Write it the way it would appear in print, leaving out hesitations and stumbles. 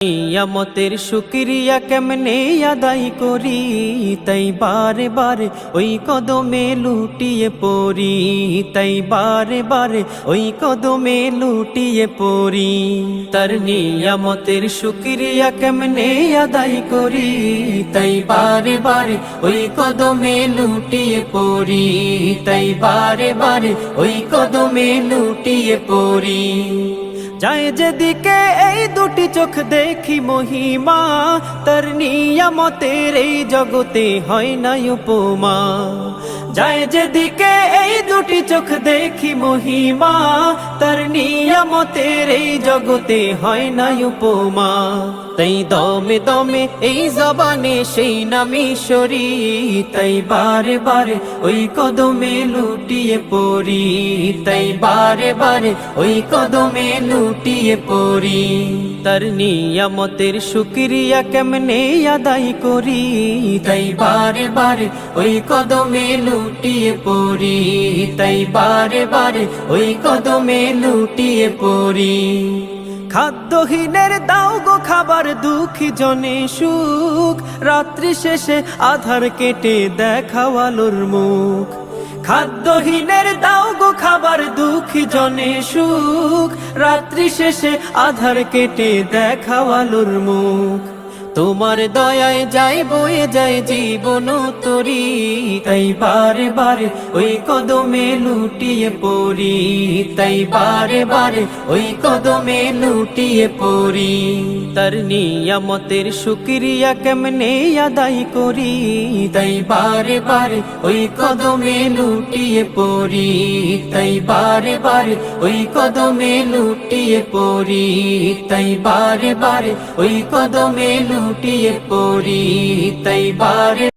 নিয়ামতের শুকরিয়া কেমনে আদায় করি, তাই বারে বারে ওই কদমে লুটিয়ে পড়ি, তাই বারে বারে ওই কদমে লুটিয়ে পড়ি। তার নিয়ামতের শুকরিয়া কেমনে আদায় করি, তাই বারে বারে ওই কদমে লুটিয়ে পড়ি, তাই বারে বারে ওই কদমে লুটিয়ে পড়ি। যায় যেদিকে এই দুটি চোখ দেখি মহিমা, তার নিয়ামতের এই জগতে হয় না উপমা। যায় যেদিকে এই দুটি চোখ দেখি মহিমা, তার নিয়ামতের এই জগতে হয় না উপমা। তাই দমে দমে এই জবানে সেই নামই সরি, তাই বারে বারে ওই কদমে লুটিয়ে পড়ি, তাই বারে বারে ওই কদমে লুটিয়ে পড়ি। তার নিয়ামতের শুকরিয়া কেমনে আদায় করি, তাই বারে বারে ওই কদমে লুটিয়ে পড়ি, তাই বারে বারে ওই কদমে লুটিয়ে পড়ি। খাদ্যহীনের দাও গো খাবার, দুঃখী জনে সুখ, রাত্রি শেষে আধার কেটে দেখাও আলোর মুখ। খাদ্যহীনের দাও গো খাবার, দুঃখী জনে সুখ, রাত্রি শেষে আধার কেটে দেখাও আলোর মুখ। তোমার দয়ায় যাই বয়ে যায় জীবন তরি, তাই বারে বারে ওই কদমে লুটিয়ে পড়ি, তাই বারে বারে ওই কদমে লুটিয়ে পড়ি। তার নিয়ামতের শুকরিয়া কেমনে আদায় করি, তাই বারে বারে ওই কদমে লুটিয়ে পড়ি, তাই বারে বারে ওই কদমে লুটিয়ে পড়ি, তাই বারে বারে ওই কদমে লুটিয়ে পড়ি, তাই বারে